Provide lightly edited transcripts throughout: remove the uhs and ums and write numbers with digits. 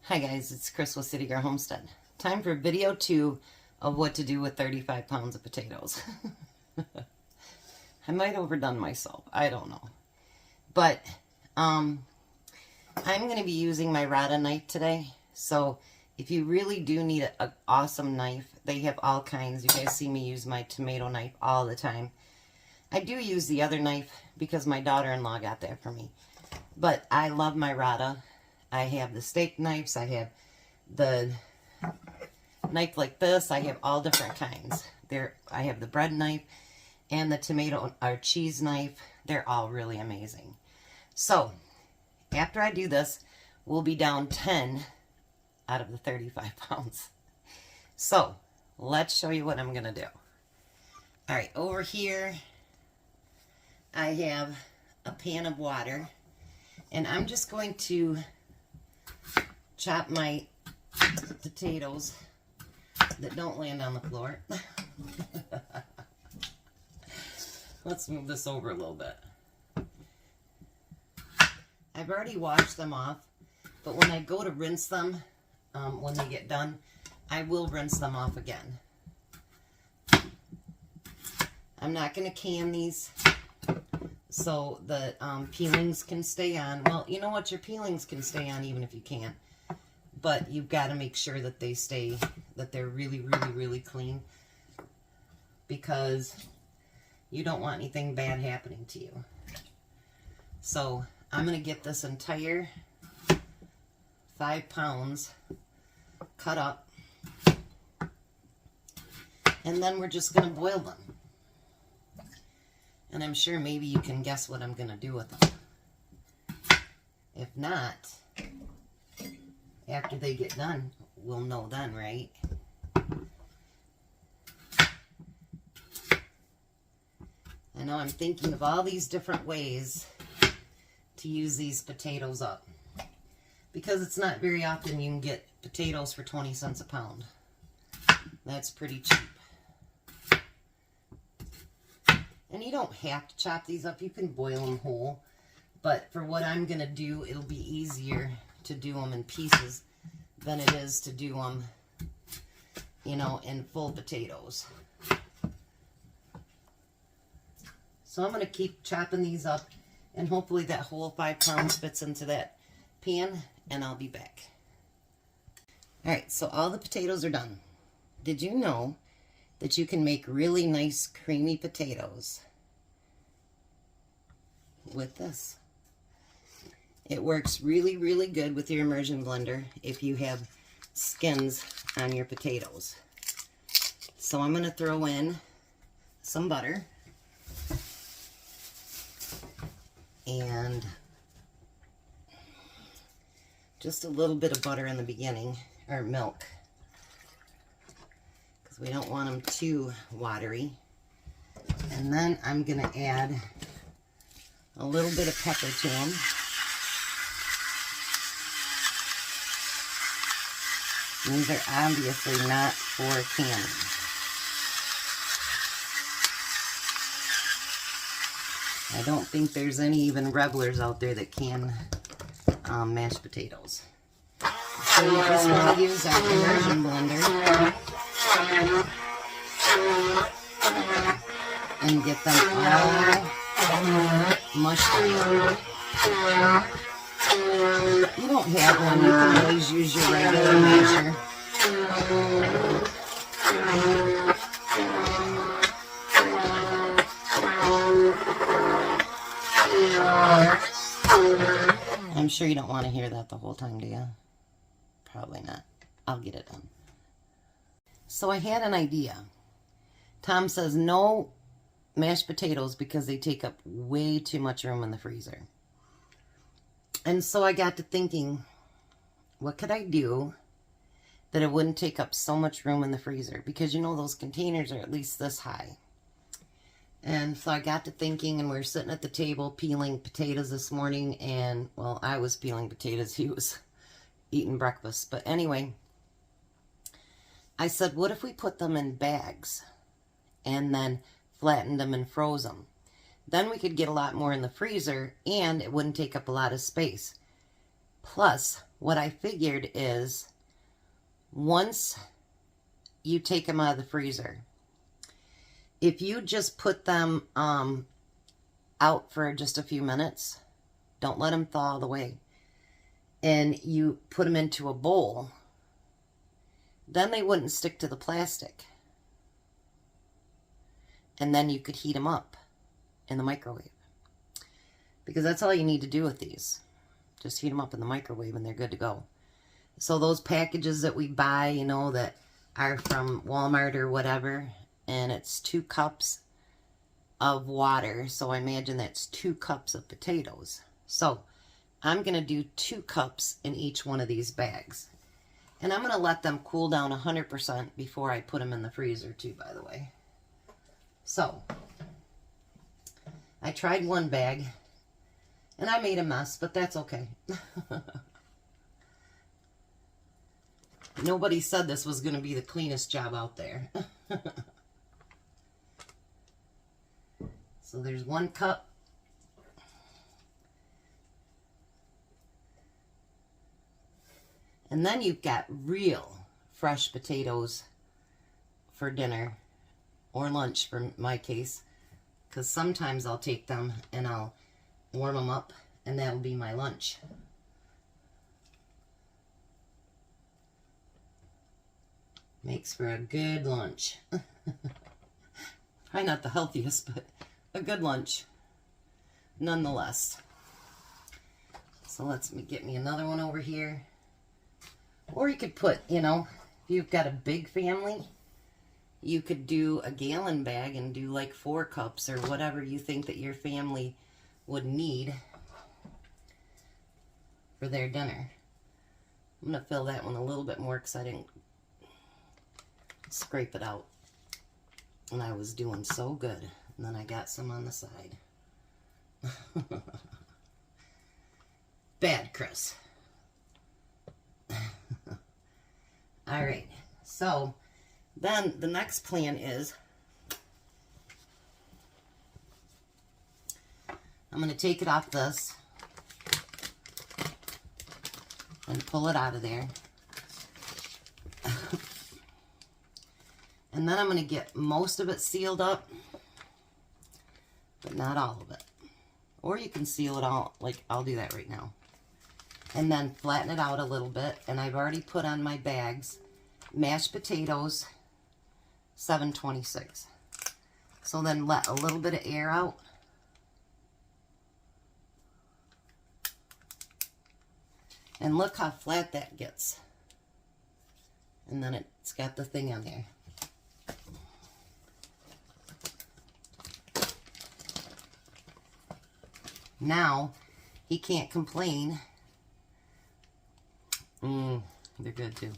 Hi guys, it's Chris with City Girl Homestead. Time for video 2 of what to do with 35 pounds of potatoes. I might have overdone myself, I don't know. But I'm going to be using my Rada knife today. So if you really do need an awesome knife, they have all kinds. You guys see me use my tomato knife all the time. I do use the other knife because my daughter-in-law got that for me. But I love my Rada. I have the steak knives, I have the knife like this, I have all different kinds. I have the bread knife and the tomato or cheese knife. They're all really amazing. So, after I do this, we'll be down 10 out of the 35 pounds. So, let's show you what I'm going to do. Alright, over here, I have a pan of water, and I'm just going to chop my potatoes that don't land on the floor. Let's move this over a little bit. I've already washed them off, but when I go to rinse them, when they get done, I will rinse them off again. I'm not going to can these so the peelings can stay on. Well, you know what? Your peelings can stay on even if you can't. But you've got to make sure that they stay, that they're really, really, really clean, because you don't want anything bad happening to you. So I'm going to get this entire 5 pounds cut up, and then we're just going to boil them. And I'm sure maybe you can guess what I'm going to do with them. If not, after they get done, we'll know then, right? I know I'm thinking of all these different ways to use these potatoes up, because it's not very often you can get potatoes for 20 cents a pound. That's pretty cheap. And you don't have to chop these up. You can boil them whole. But for what I'm going to do, it'll be easier to do them in pieces than it is to do them, you know, in full potatoes. So I'm going to keep chopping these up, and hopefully that whole 5 pounds fits into that pan, and I'll be back. Alright, so all the potatoes are done. Did you know that you can make really nice creamy potatoes with this? It works really, really good with your immersion blender if you have skins on your potatoes. So I'm going to throw in some butter and just a little bit of butter in the beginning, or milk, because we don't want them too watery. And then I'm going to add a little bit of pepper to them. These are obviously not for canning. I don't think there's any even revelers out there that can mashed potatoes. So you just want to use our immersion blender and get them all mushed together. You don't have one, you can always use your regular masher. I'm sure you don't want to hear that the whole time, do you? Probably not. I'll get it done. So I had an idea. Tom says no mashed potatoes because they take up way too much room in the freezer. And so I got to thinking, what could I do that it wouldn't take up so much room in the freezer? Because you know those containers are at least this high. And so I got to thinking, and we were sitting at the table peeling potatoes this morning, and, well, I was peeling potatoes, he was eating breakfast. But anyway, I said, what if we put them in bags and then flattened them and froze them? Then we could get a lot more in the freezer, and it wouldn't take up a lot of space. Plus, what I figured is once you take them out of the freezer, if you just put them out for just a few minutes, don't let them thaw all the way, and you put them into a bowl, then they wouldn't stick to the plastic. And then you could heat them up in the microwave. Because that's all you need to do with these. Just heat them up in the microwave and they're good to go. So those packages that we buy, you know, that are from Walmart or whatever, and it's 2 cups of water. So I imagine that's 2 cups of potatoes. So I'm going to do 2 cups in each one of these bags. And I'm going to let them cool down 100% before I put them in the freezer too, by the way. So, I tried one bag, and I made a mess, but that's okay. Nobody said this was going to be the cleanest job out there. So there's 1 cup. And then you've got real fresh potatoes for dinner. Or lunch for my case, because sometimes I'll take them and I'll warm them up and that'll be my lunch. Makes for a good lunch. Probably not the healthiest, but a good lunch nonetheless. So let's get me another one over here. Or you could put, you know, if you've got a big family, you could do a gallon bag and do like 4 cups or whatever you think that your family would need for their dinner. I'm going to fill that one a little bit more because I didn't scrape it out. And I was doing so good. And then I got some on the side. Bad, Chris. All right. So then the next plan is I'm going to take it off this and pull it out of there. And then I'm going to get most of it sealed up, but not all of it. Or you can seal it all, like I'll do that right now. And then flatten it out a little bit. And I've already put on my bags mashed potatoes, 726. So then let a little bit of air out. And look how flat that gets. And then it's got the thing on there. Now, he can't complain. They're good too.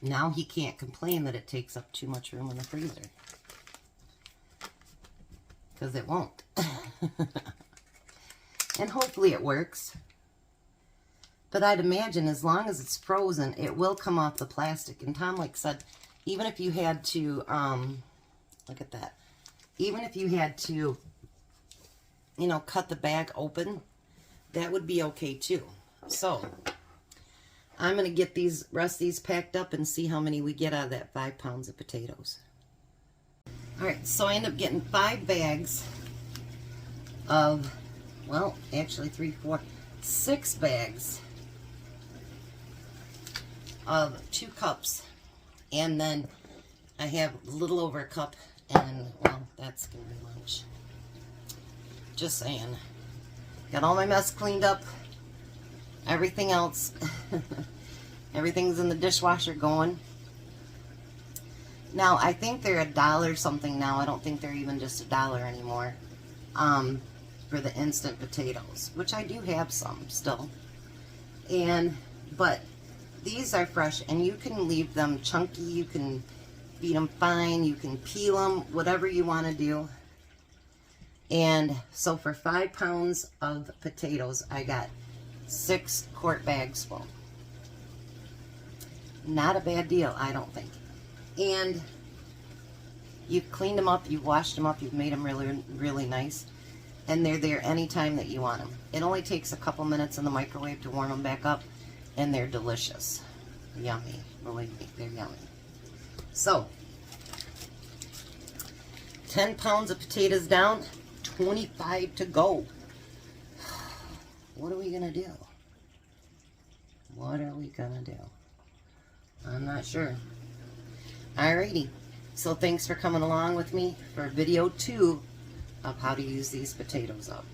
Now he can't complain that it takes up too much room in the freezer. Because it won't. And hopefully it works. But I'd imagine as long as it's frozen, it will come off the plastic. And Tom like said, even if you had to, look at that. Even if you had to, you know, cut the bag open, that would be okay too. So, I'm going to get these rest of these packed up and see how many we get out of that 5 pounds of potatoes. Alright, so I end up getting 5 bags of, well, actually 3, 4, 6 bags of 2 cups. And then I have a little over a cup, and, well, that's going to be lunch. Just saying. Got all my mess cleaned up. Everything else. Everything's in the dishwasher going. Now, I think they're $1 something now. I don't think they're even just $1 anymore. For the instant potatoes. Which I do have some still. But these are fresh, and you can leave them chunky. You can beat them fine. You can peel them. Whatever you want to do. And so for 5 pounds of potatoes, I got 6 quart bags full. Not a bad deal, I don't think. And you've cleaned them up, you've washed them up, you've made them really, really nice. and they're there anytime that you want them. It only takes a couple minutes in the microwave to warm them back up, and they're delicious. Yummy. Believe me, they're yummy. So, 10 pounds of potatoes down, 25 to go. What are we going to do? What are we going to do? I'm not sure. Alrighty. So thanks for coming along with me for video 2 of how to use these potatoes up.